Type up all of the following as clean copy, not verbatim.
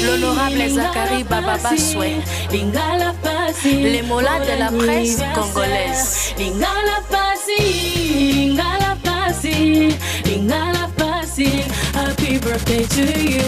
L'honorable Zachary Baba Baswe, les mollahs de la presse congolaise. Happy birthday to you.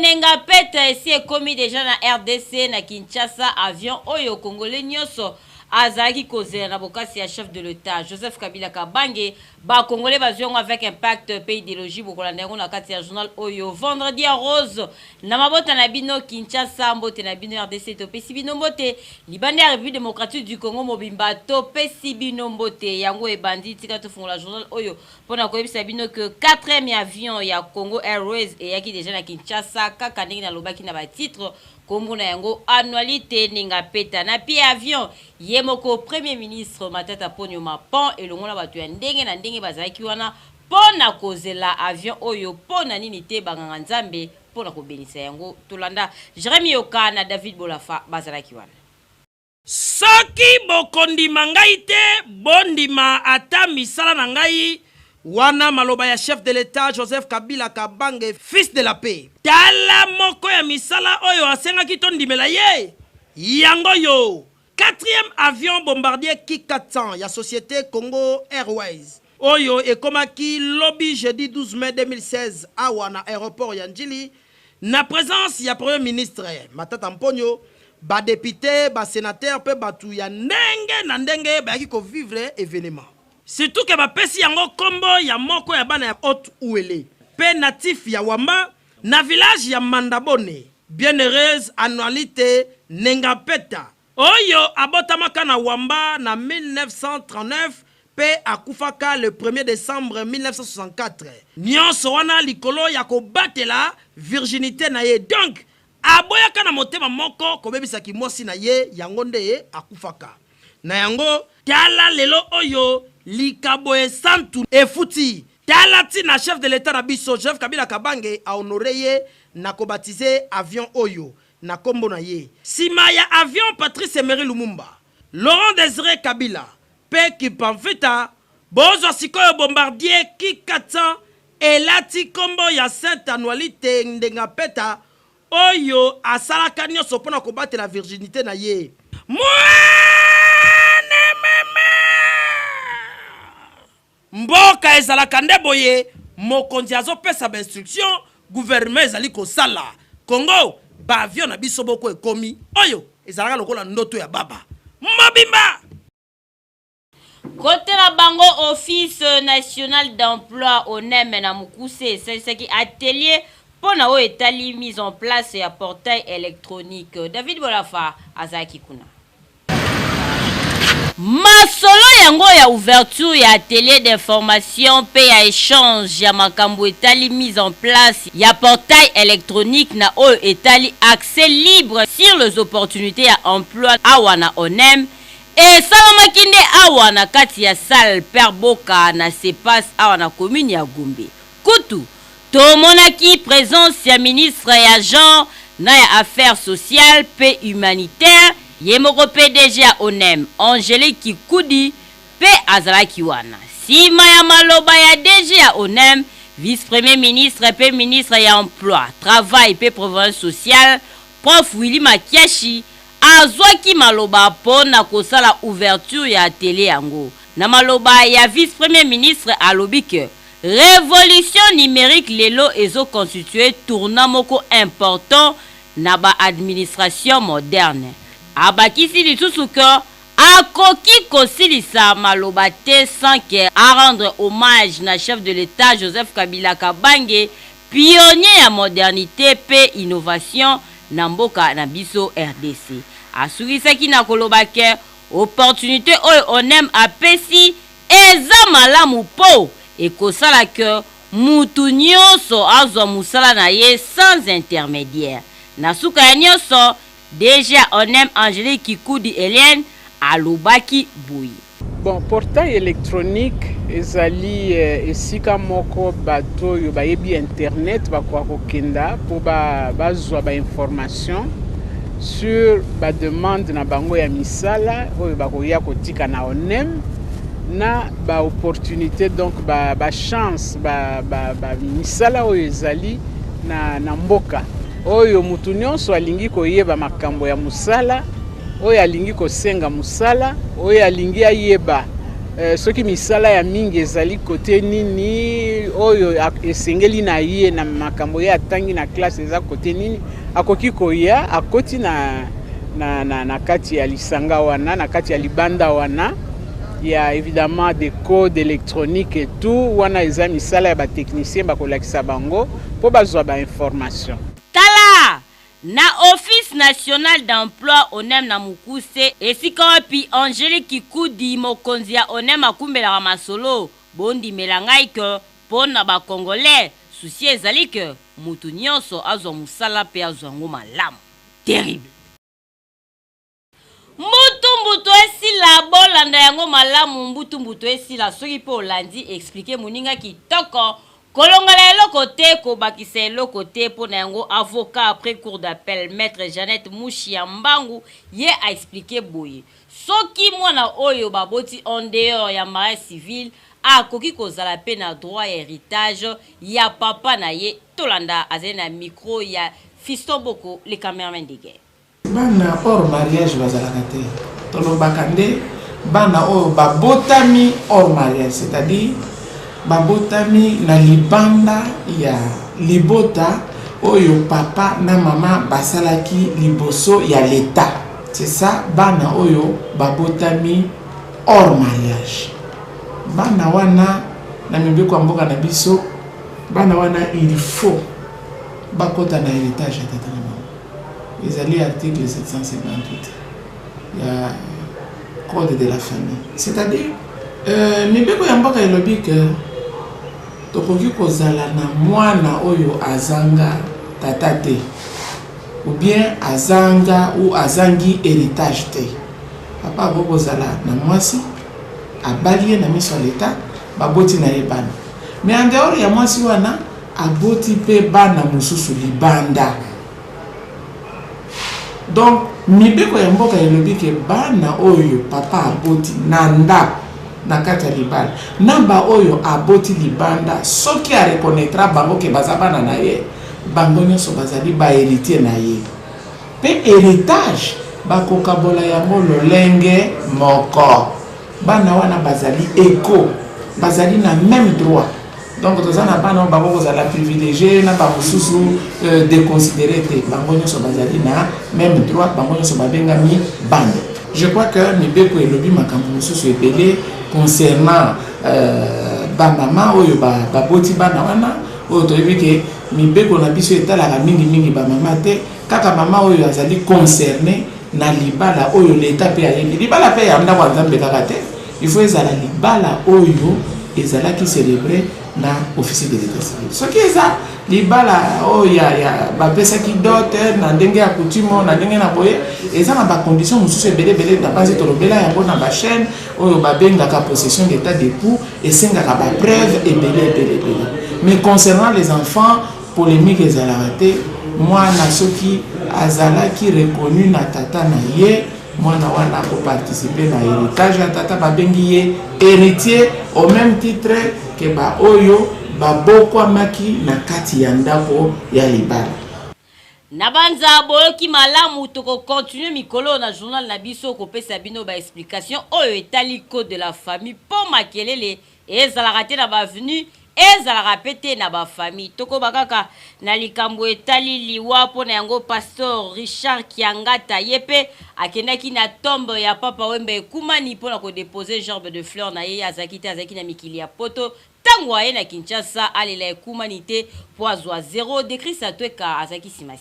Nenga peta esi ekomi déjà na RDC na Kinshasa avion oyo congolais nyoso azaki kozela na bokasi ya chef de l'État Joseph Kabila Kabange ba congolais baziongo avec impact pays idéologie bokolanda yango na kati ya journal oyo vendredi à rose na mabota na bino Kinshasa mbote na bino RDC to pesi bino mbote libanda ya République démocratique du Congo mobimba to pesi bino mbote yango ebandi tika to fungola journal oyo pona koyebisa bino que 4e avion ya Congo Airways eyaki déjà na Kinshasa kaka ndenge na lobaki na ba titre kombo na yango annualité ninga peta na pi avion yemoko premier ministre Matata Ponyo Mapon elongola batu ya ndenge na ndenge bazalaki wana pona kozela avion oyo pona nini te banganga nzambe pona kobenisa yango tolanda Jérémy Yoka na David Bolafa bazalaki wana soki bokondima ngai te bondima ata misala na ngai wana maloba ya chef de l'État Joseph Kabila Kabange fils de la paix tala moko ya misala oyo asengaki tondimela ye yango yo 4e avion bombardier Ki-400 ya société Congo Airways oyo ekomaki lobby jeudi 12 mai 2016 awa na aéroport ya Njili na présence ya premier ministre Matata Mponyo ba député ba sénateur pe batu ya ndenge na ndenge bayaki ko vivre événement surtout que bapesi yango kombo ya moko ya bana ya Haute Ouele pe natif ya Wamba na village ya Mandabone bienheureuse annualité Nengapeta oyo abotamaka na Wamba na 1939 pe akufaka le 1er décembre 1964 nyonso wana likolo ya kobatela virginité na ye donc aboyaka na motema moko kobebisaki mosi na ye yango nde akufaka na yango tala lelo oyo likabo esantu efuti tala tina chef de l'État na biso Joseph Kabila Kabange a honoré ye na kobatize avion oyo na kombo na ye sima ya avion Patrice Emery Lumumba Laurent Désiré Kabila pe Kipamfita bozo sikoyo bombardier Ki-400 elati kombo ya sainte annualité ndenga peta oyo asalaka nyonso pona kobatela virginité na ye mboka ezalaka nde boye mokonzi azopesa ba instruction gouvernement ezali kosala Congo ba avion na biso boko ekomi oyo ezalaka lokola ndoto ya baba mobimba côté la bango office national d'emploi ONEM na mukuse c'est qui atelier pona o etali mise en place ya portail électronique David Bolafa azaki kuna masolo yango ya ouverture ya atelier d'information pe ya échange ya makambo etali mise en place ya portail électronique na o etali accès libre sur les opportunités ya emploi awana ONEM et salamaki nde awa na kati ya salle per boka na sepas awa na commune ya Gombe kutu tomonaki présence ya ministre ya genre na ya affaires sociales pe humanitaire yemoko PDG ya ONEM Angélique Kikudi pe azalaki wana sima ya maloba ya DG ya ONEM vice premier ministre pe ministre ya emploi travail pe province sociale prof Willy Makiashi azwaki maloba pona kosala ouverture ya télé yango na maloba ya vice premier ministre alobi que révolution numérique lelo ezo constituer tournant moko important na ba administration moderne abakisi lisusu que akoki kosilisa maloba te sans que a rendre hommage na chef de l'État Joseph Kabila Kabange pionnier ya modernité pe innovation na mboka na biso RDC asurisaki na koloba ke opportunité oyo onem apesi eza malamu po ekosala ke mutu nyonso azwa musala na ye sans intermédiaire. Na suka ya nyonso déjà onem Angélique Kikoudi Hélène alobaki boyi. Bon, portail électronique ezali esika moko bato yo bayebi internet bakwa kokenda po bazwa ba information sur ba demande na bango ya misala oyo bakoya kotika na onem na ba opportunité donc ba chance ba misala oyo ezali na mboka oyo mutu nyonso alingi koyeba makambo ya musala oyo alingi kosenga musala oyo alingi ayeba soki misala ya mingi ezali kote nini oyo esengeli na ye na makambo ya tangi na classe eza kote nini akoki koya akoti na kati ya lisanga wana na kati ya libanda wana ya évidemment des codes électroniques et tout wana eza misala ya ba technicien bakolakisa bango po bazwa ba information. Tala na Office national d'emploi onem na mukuse esika wapi Angélique Kikoudi mokonzi ya onem akumbela masolo bondi melangai ke pona ba congolais souci ezali ke mutu nyonso azwa musala pe azwa ngo malamu. Terrible. Mbutu esila bolanda yango malamu mbutu esila soki po olandi expliquer moninga kitoko kolongola eloko te kobakisa eloko te pona yango avocat après cour d'appel maître Jeannette Mouchi ya Mbangu ye a expliqué boye soki mwana oyo baboti en dehors ya mariage civil akoki kozala pe na droit ya héritage ya papa na ye tolanda azali na micro ya Fiston Boko le cameraman de guerre. Bana hors mariage bazalaka te tolobaka nde bana oyo babotami hors mariage, c'est-à-dire babotami na libanda ya libota oyo papa na mama basalaki liboso ya l'état. C'est ça bana oyo babotami hors mariage. Bana wana na mibeko mboka na biso bana wana il faut bakota na héritage ya tata na mama. Ils article 758 il y a code de la famille, c'est-à-dire mibeko ya mboka elobi ke tokoki kozala na mwana oyo azanga tata te ou bien azanga ou azangi héritage te. Papa boko zala na mwasi abalie na miso l'état baboti na ye bana, mais en dehors ya mwasi wana aboti pe bana mususu libanda. Donc mibeko ya mboka elobi ke bana oyo papa aboti nanda na kati ya libala namba oyo aboti libanda soki a reconnaîtra bango ke baza bana na ye bango nyonso bazali ba héritier na ye pe héritage bakokabola yango lolenge moko. Bana wana bazali éco bazali na même droit. Donc tozana bana bango kozala privilégié na ba mususu déconsidéré te bango nyonso bazali na même droit bango nyonso babengami bande. Je crois que mibeko elobi makambo mususu ebele concernant ba mama oyo ba boti bana wana oyo toyebi ke mibeko na biso etalaka mingi ba mama te kaka mama oyo azali concerné na libala oyo l'état pe ayebi libala pe ya ndako nzambe kaka te. Il faut ezala libala oyo ezala ki célébrer na officier de l'état civil. Ce qui est ça libala oyo ya ba pesa ki dot na ndenge ya coutume na ndenge na boye eza na ba conditions mususu ebele na base tolobela yango na ba chaîne oyo ba bengaka possession d'état d'époux et sengaka ba preuve ebele. Mais concernant les enfants polémique ezalaka te mwana soki azalaki reconnu na tata na ye mwana wana ko participer na héritage ya tata babengi ye héritier au même titre que ba oyo babokwamaki na kati ya ndako ya libala. Nabanza boyoki malamu toko continue mikolo na journal na biso ko pesa bino ba explication oyo etali code de la famille pour makelele ezalaka te na ba venu ezalaka pete na ba famille toko bakaka na likambo etali liwa pona yango pasteur Richard Kiangata yepe akendaki na tombe ya papa Wembe Ekumani pona ko déposer gerbe de fleurs na ye azaki na mikili ya poto tango aye na Kinshasa alela Ekumani te po azwa 0 décrit sa tweka azaki simana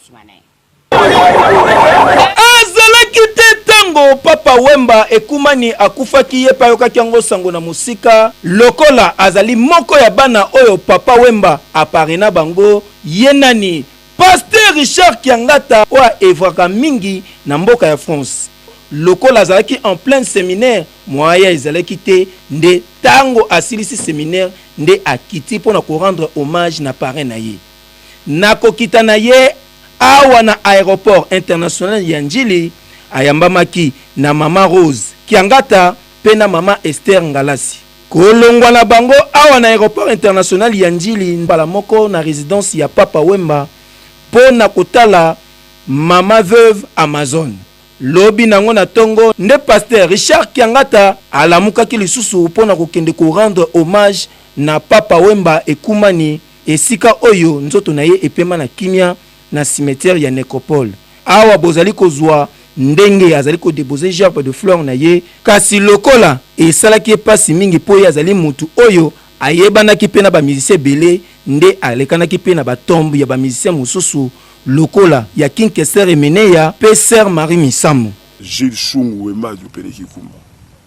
azalaki te Tango Papa Wemba ekumani akufaki ye payokaki yango sango na musika lokola azali moko ya bana oyo Papa Wemba aparena bango yenani Pasteur Richard Kiangata oa evraka mingi na mboka ya France lokola azalaki en plein séminaire moya ezalaki te nde tango asilisi séminaire nde akiti pona ko rendre hommage na parrain na ye nakokita na ye awa na aéroport international ya Njili ayambamaki na mama Rose Kiangata pe na mama Esther Ngalasi kolongwa na bango awa na aéroport international ya Njili mbala moko na résidence ya Papa Wemba po na kotala mama veuve Amazon lobi nango na tongo nde Pasteur Richard Kiangata alamukaki lisusu po na kokende ko rendre hommage na Papa Wemba ekumani esika oyo nzoto na ye epema na kimia na cimetière ya Nécropole awa bozali kozwa ndenge azali ko déposer gerbe de fleurs na ye kasi lokola esalaki pasi mingi po ye azali mutu oyo ayebanaki pe na ba musicien belé nde alekanaki pe na ba tombe ya ba musicien mususu lokola ya King Kester Emeneya pe Sœur Marie Misamu Gilles Chungu Wemba du Pelekikuma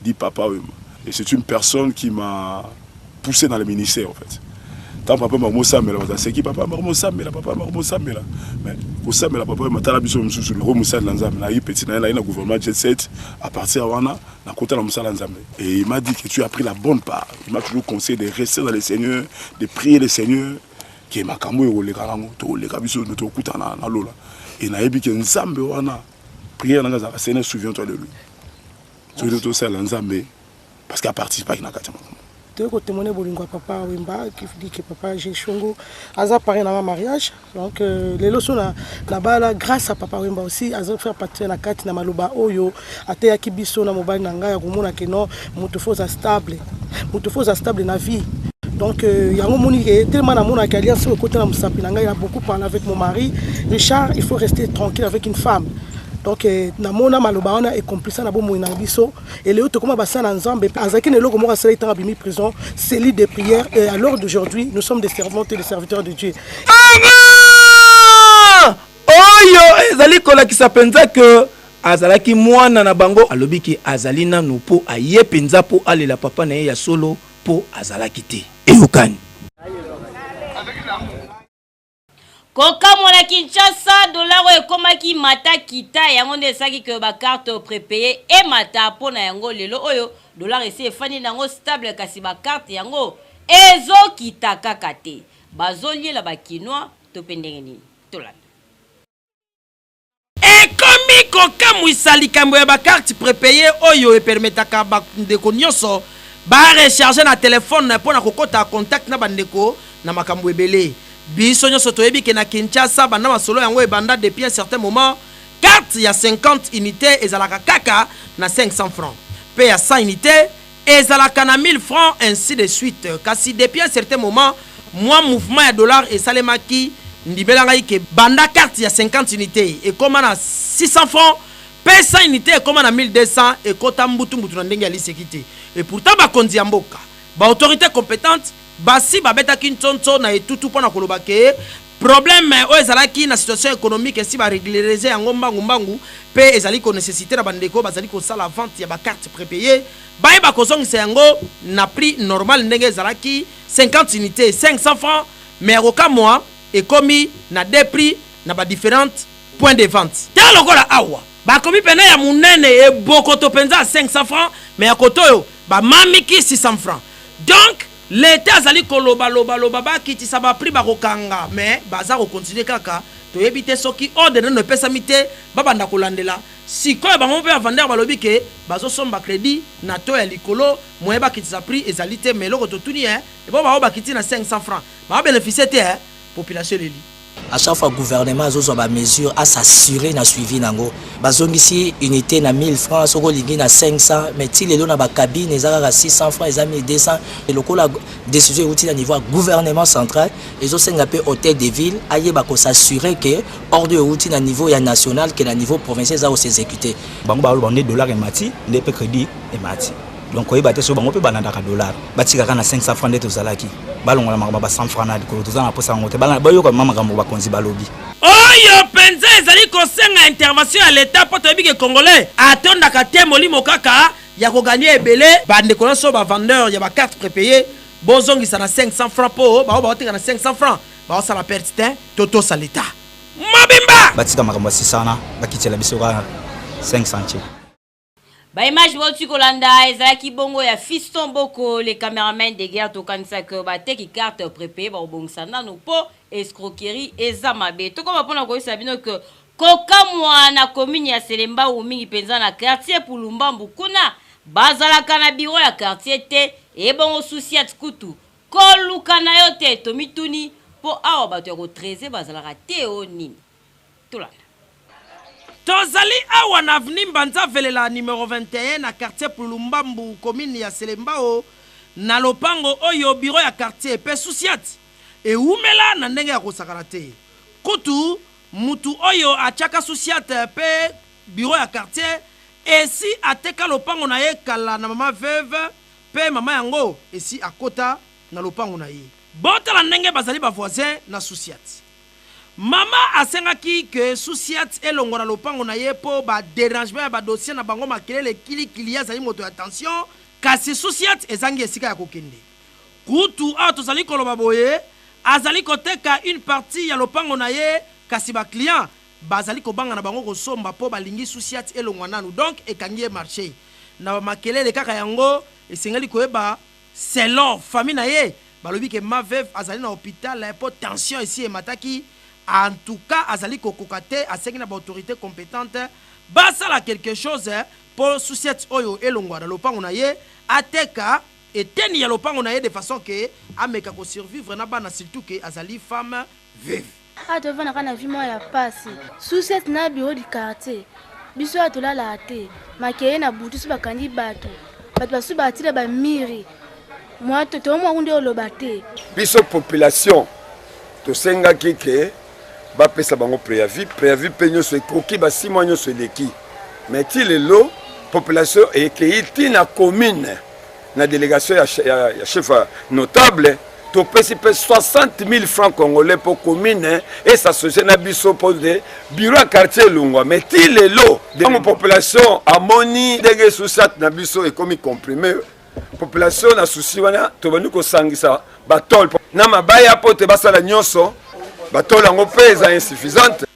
dit Papa Wemba et c'est une personne qui m'a poussé dans le ministère en fait. Tant papa m'a mosamela, c'est qui papa m'a mosamela, mais mosamela papa m'a tala biso mususu le Moussa Lanzambe, na petit na la gouvernement jet set à partir wana na kota la Moussa Lanzambe. Et il m'a dit que tu as pris la bonne part. Il m'a toujours conseillé de rester dans le Seigneur, de prier le Seigneur qui m'a kambo yo le karango, to le kabiso no to kuta na lola. Et na yebi ke Nzambe wana prière na za Seigneur souviens-toi de lui. Souviens-toi ça Lanzambe parce qu'il a participé à na katima. Tu as témoigné de Papa Wemba qui dit que Papa Géchongo a parlé dans un mariage. Donc, les leçons là-bas, grâce à Papa Wemba aussi, a fait partie de la carte de Maluba Oyo, a été acquis biso na mobile nanga ya kumuna keno, mutofo stable dans la vie. Donc, il y a un moment tellement d'amour qui a sur le côté de Moussapi nanga, il a beaucoup parlé avec mon mari. Richard, il faut rester tranquille avec une femme. Donc namona maloba wana est complice na bomo na biso et les autres comment basa na nzambe azaki ne loko moko sala itanga bimi prison c'est lit de prière et à l'heure d'aujourd'hui nous sommes des servantes et des serviteurs de Dieu. Oyo ezali kola ki sapenza que azalaki mwana na bango alobi ki azali nanu po aye penza po alela papa na ye ya solo po azalaki te eyokani Kokamo na Kinshasa, dollar ekomaki mata kita yango nde saki ke ba carte prépayée et mata pona yango lelo oyo dollar esi efani nango stable kasi ba carte yango ezo kita kakate bazoli la ba kinois to pendengeni tolanda ekomi kokamwisa likambo ya ba carte prépayée oyo epermetaka ba ndeko nyonso ba recharger na téléphone pona kokota contact na bandeko na makambo ebele. Biso nyonso toyebi ke na Kinshasa banda masolo yango ebanda depuis un certain moment carte ya 50 unités ezalaka kaka na 500 francs pe ya 100 unités ezalaka na 1000 francs ainsi de suite kasi depuis un certain moment moi mouvement ya dollar esalemaki ndibela ngai ke banda carte ya 50 unités ekoma na 600 francs pe 100 unités ekoma na 1200 ekota mbutu na ndenge ya lisekite et pourtant bakonzi ya mboka ba autorité compétente basi babeta kintonto na etutu pona koloba ke problème o ezalaki na situation économique esi ba régulariser yango mbangu pe ezali ko nécessité na bandeko bazali ko sala vente ya ba carte prépayée ba ba kozongisa yango na prix normal ndenge ezalaki 50 unités 500 francs mais roka mois et komi na des prix na ba différentes points de vente ta lokola awa ba komi pena ya munene e bokoto penza 500 francs mais ya kotoyo ba mamiki 600 francs donc l'État azali koloba loba ba kiti sa ba prix ba kokanga mais baza ko continuer kaka to ebite soki ordre ne pesa mité ba banda kolandela sikoyo ba mpe vendeur balobi ke bazo somba crédit na to ya likolo moye ba kiti sa prix ezali te mais loko to tuni et ba kiti na 500 francs ba bénéficier te population leli. À chaque fois, le gouvernement a des mesures à s'assurer na suivi nango. Bazongisi unité na 1000 francs, soko lingi na 500, mais si les lots na ba cabine, ils ont 600 francs, ils ont 1200. Et le coup la décision est au niveau gouvernement central, ils ont un hôtel de ville, aïe bako s'assurer que hors de outil na niveau national, que na niveau provincial ça aussi exécuté. Bango ba on est dollar et mati, ne peut crédit et mati. donc oyeba te so bango pe banandaka dollar batikaka na 500 francs nde tozalaki balongola makambo ba 100 francs na likolo toza na posa yango te bayoka mama makambo bakonzi balobi oyo penza ezali kosenga intervention ya l'État po toyebi ke congolais atondaka te molimo kaka ya koganye ebele bandeko nyonso bavendeur ya bacarte prépayé bozongisa na 500 francs po bao baotenga na 500 francs baosala perte te totosa l'État mobimba batika makambo ya 600 bakitela biso ka 500 Ba image boti kolanda ezalaki bongo ya Fiston Boko le cameraman de guerre tokanisa ke bateki carte prépayé ba obongisa nanu po escroquerie eza mabe to koma pona ko sabino ke kokamwa na commune ya Selemba ou mingi penza na quartier Pulumbambu kuna bazalaka na bureau ya quartier te e bongo souci ya tkutu koluka na yo te tomituni po awa bato ya ko 13 bazalaka te o nini tulana tozali awa na avenue Mbanza Velela numéro 21 na quartier Pulumbambu commune ya Selembao na lopango oyo bureau ya quartier pe souciat e umela na ndenge ya kosakana te kutu mutu oyo achaka souciat pe bureau ya quartier esi ateka lopango na ye kala na mama veuve pe mama yango esi akota na lopango na ye bota la ndenge bazali ba voisin na souciat mama asengaki ke souciat elongo na lopango na ye po ba dérangement ba dossier na bango makelele kili azali moto attention kasi souciat ezangi esika ya kokende kutu a tozali koloba boye azali koteka une partie ya lopango na ye kasi ba client bazali kobanga na bango kosomba po balingi souciat elongo nanu donc ekangi marché na makelele kaka yango esengeli koyeba selon famille na ye balobi ke ma veuve azali na hôpital po tension ici emataki en tout cas azali kokokate asengi na ba autorité compétente basala quelque chose pour souciat oyo elongo na lopango na ye ateka eteni ya lopango na ye de façon que ameka ko survivre na bana surtout que azali femme veuve devant na vie moi ya passe souciat na bureau du quartier biso atolala te makeye na butu so bakandi bato basu batile ba miri moi toto mo ngunde oloba te biso population to senga kike ba pesa bango préavis pe nyonso ekoki ba 6 mois nyonso eleki mais ti lelo population ekei na commune na délégation ya chef notable to pesi pe 60 000 francs congolais pour commune et s'associer na biso pour de bureau à quartier Lungwa mais ti lelo de la population amoni dege souciat na biso ekomi comprimé population na souci wana to banu ko sangisa batol na mabaya pote basala nyonso batol yango pesa insuffisante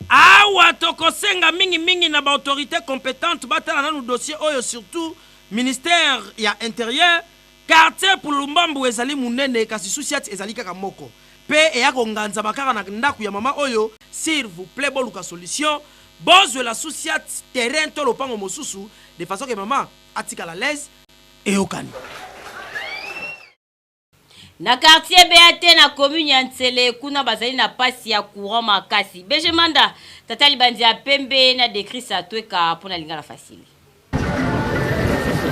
awa tokosenga mingi na ba autorité compétente batala nanu dossier oyo surtout ministère ya intérieur quartier Pulumbambu ezali munene kasi souciat ezali kaka moko pe eya konganza bakaka na ndaku ya mama oyo s'il vous plaît boluka solution bozwe la souciat terrain to lopango mosusu de façon que maman atika la l'aise et okani na quartier BAT na commune ya Ntsele kuna bazali na pasi ya courant makasi Bejemanda tatali bandi ya pembe na décrit sa tweka pona lingala facile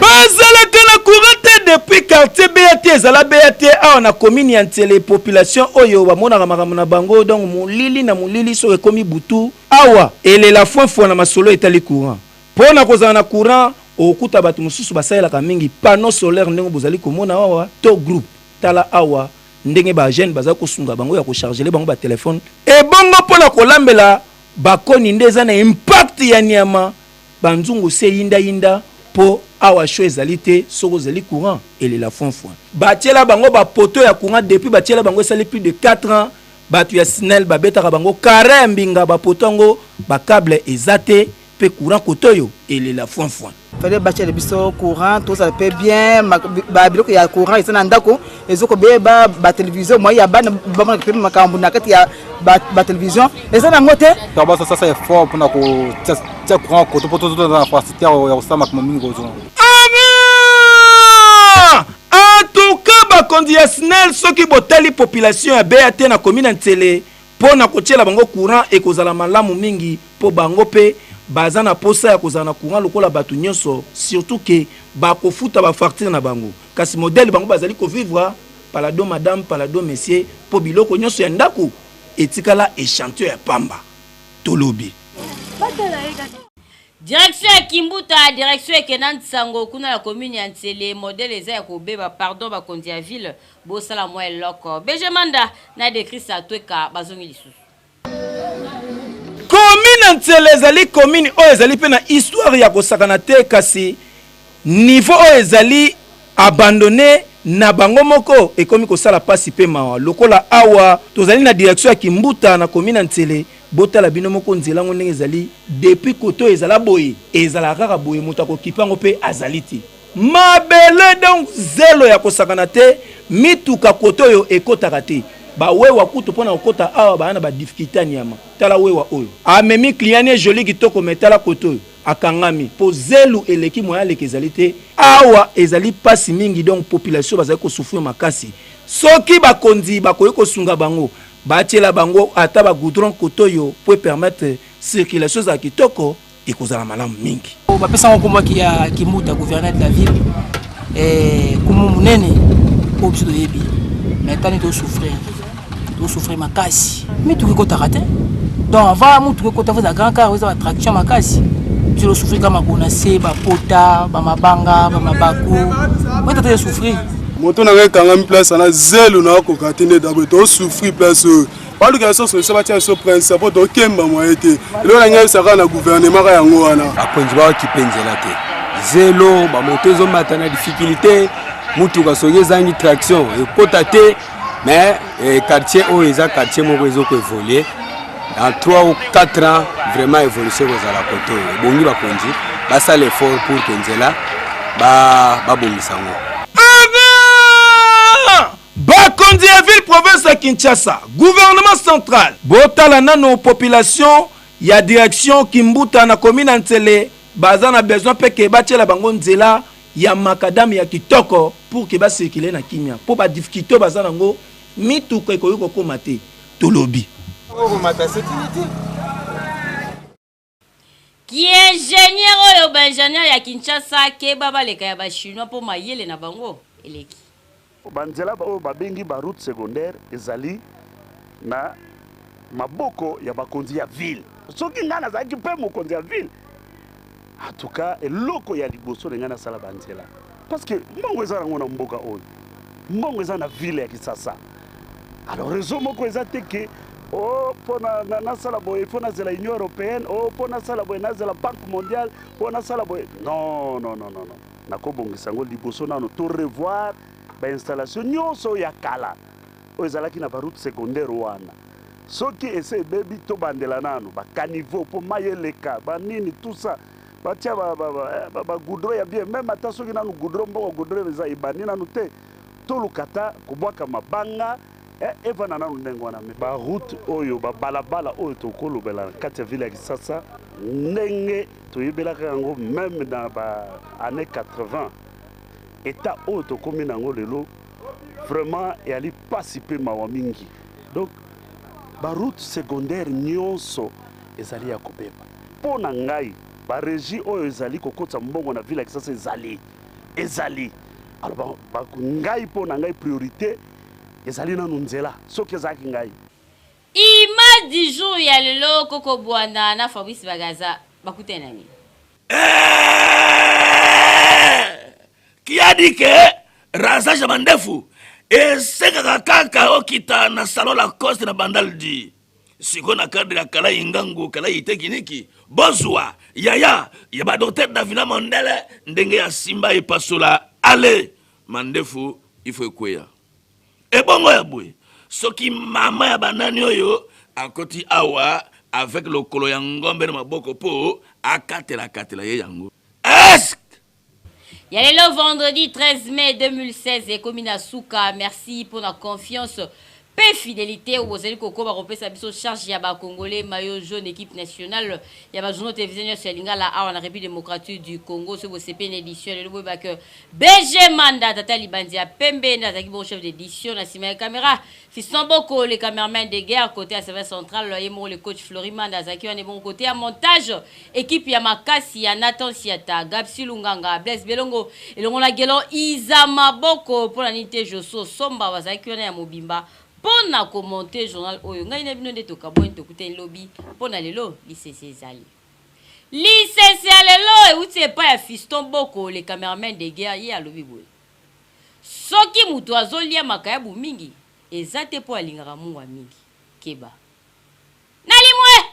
bazalaka na courant te depuis quartier BAT ezala BAT awa na commune ya Ntsele population oyo bamonaka makambo na bango donc mulili na mulili so ekomi butu awa elela fwafwa na masolo etali courant pona kozala na courant okuta bato mosusu basalelaka mingi panneau solaire ndenge bozali komona awa to groupe tala awa ndenge ba jeune baza kosunga bango ya ko charger bango ba téléphone e bongo pona kolambela bakoni ndeza na impact ya nyama banzungu se yinda po awa show ezalité soko zeli courant elela fonfon batiela bango ba poto ya courant depuis batiela bango sali plus de 4 ans batu ya SNEL babetaka bango carré mbinga ba potongo ba câble ezate pe courant kotoyo elela fonfon fallait bâtir le biseau courant tout ça peut bien ba biloko ya courant isana ndako ezoko beba ba télévision moi ya bana ba makambo na kati ya ba télévision ezana ngote taba sasa ya fort pour na ko tia courant ko to na facilité ya usama kama mingi gozo en tout cas ba conditionnel soki botali population ya BAT na commune Ntsele pona ko tiela bango courant e kozala malamu mingi po bango pe bazana posa ya kozana courant lokola batu nyonso surtout que ba kofuta ba facture na bango kasi modèle bango bazali ko vivre palado madame palado monsieur po biloko nyonso ya ndako etikala échantillon ya pamba tolobi Direction ya Kimbuta, direction ya Kenan Sango, kuna la commune ya Ntsele, modèle eza ya kobeba, pardon, bakonzi ya ville, bosala mwa eloko. Benjamanda, na décrit sa tweka, bazongi lisusu. Commune Ntsele ezali commune oyo ezali pe na histoire ya kosakana te kasi niveau oyo ezali abandonné na bango moko ekomi kosala pasi pe mawa. Lokola awa, tozali na direction ya Kimbuta na commune Ntsele, botala bino moko nzela ngo ndenge ezali depuis koto ezala boye ezala kaka boye moto akokipango pe azali te mabele donc zelo ya kosakana te mituka koto oyo ekotaka te bawewa kutu mpona kokota awa bana ba difficulté nyama tala wewa oyo amemi client joli kitoko metala koto oyo akangami po zelu eleki moya leki ezali te awa ezali pasi mingi donc population bazali kosouffrir makasi soki bakonzi bakoyi kosunga bango batiela bango ata ba goudron kotoyo pour permettre circulation za kitoko ekozala malamu mingi bapesa ngoma ki ya Kimbuta gouverneur de la ville kumu munene po biso yebi mais tani to souffrir makasi mais tout ko tarate donc avant mutu ko ta faza grand car za attraction makasi biso souffrir kama bona se ba pota ba mabanga ba mabaku moi tata souffrir moto na kanga mi place na zelo na ko katine d'abord to souffrir place pas l'occasion solution ba tia so prince pour to kemba mo été lo na ngai saka na gouvernement ka yango wana akonzi ba kipenzela te zelo ba moto zo matana difficulté mutu ka sogeza ngi traction e kota te mais quartier o eza quartier mo ezo ko évoluer dans 3 ou 4 ans vraiment évolution aux à la koto bongi ba konzi ba ça l'effort pour kenzela ba bongisa ngo bakonzi ya ville province ya Kinshasa gouvernement central botala nano population ya direction Kimbuta na commune Ntsele baza na besoin peke batiela bango nzela ya makadam ya kitoko pour que ba circuler na kimia pour ba difficulté baza nango mituka ekoyi kokoma te tolobi Qui est ingénieur ou ingénieur ya Kinshasa ke baba leka ya ba chinois pour mayele na bango eleki banzela oyo babengi ba route secondaire ezali na maboko ya bakonzi ya ville soki nga nazalaki mpe mokonzi ya ville en tout cas eloko ya liboso na nga nasala banzela parce que mbongo eza nango na mboka oyo mbongo eza na ville ya Kinshasa alors réseau moko eza te ke mpona nasala boye mpo nazela union européenne mpo nasala boye nazela banque mondiale mpo nasala boye non nakobongisa yango liboso nano to revoir bainstallation nyonso ya kala oyo ezalaki na baroute secondaire wana soki ese ebebi tobandela nano bakaniveau mpo mai eleka banini tout ça batia bagoudron ya bien même ata soki nano goudron mboko goudron eza ebandi nano te tolukata kobwaka mabanga evana nano ndenge wana me baroute oyo babalabala oyo tokolobela na kati ya ville ya Kinshasa ndenge toyebelaka yango même na baannée 80 état oyo tokomi nango lelo vraiment eyali pasi mpe mawa mingi donc baroute secondaire nyonso ezali ya kobeba mpo na ngai barégie oyo ezali kokotisa mbongo na ville ya Kinshasa ezali alors ngai mpo na ngai priorité ezali nanu nzela soki ezalaki ngai image du jour ya lelo Koko Bwanda na Fabrice Bagaza bakute nani qui a dit que rasage mandefu esekaka kaka okita na salon la coste na bandal di siko na cadre ya kala ingangu kala itekiniki bozwa yaya ya ba docteur Davina Mandele ndenge ya simba epasola ale mandefu ifo ekweya ebongo ya boye soki mama ya banani oyo akoti awa avec le kolo ya ngombe na maboko po akatela ye yango Il y a le vendredi 13 mai 2016 et comme Souka, merci pour la confiance. Paix fidélité au Bozeli Koko va repasser sa biso charge yaba congolais maillot jaune équipe nationale yaba journaux télévision sur Lingala à la République démocratique du Congo ce CP édition le boy que BG Manda Tata Libandia Pembe na zaki bon chef d'édition na sima caméra Fiston Boko les caméramans de guerre côté à service central Yemo le coach Floriman Zaki on est bon côté à montage équipe ya Makasi ya Nathan Siata Gapsi Lunganga Blaise Belongo et on a gelo Izama Boko pour la nité Joso Somba Wazaki on est à Mobimba pour na commenter journal oyo ngai na bino nde toka boy to kuta lobby pour na lelo lycée César lisese ya lelo euti epai ya Fiston Boko le cameraman de guerre ye alobi boye soki moto azolia makayabu mingi eza te mpo alingaka mungwa mingi keba nalimwe.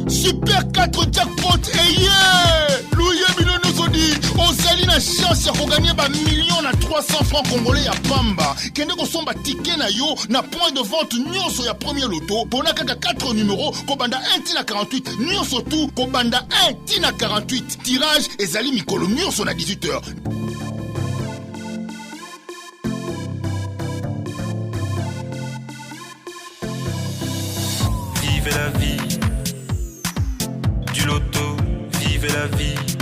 Super 4 jackpot Louye Minono Zodi ozali na chance ya koganye ba million na 300 francs congolais ya pamba kende kosomba ticket na yo na point de vente nyonso ya premier loto pona kaka 4 numéros kobanda 1 tina 48 nyonso tout kobanda 1 tina 48 tirage ezali mikolo nyonso na 18h. Vive la vie du loto, vive la vie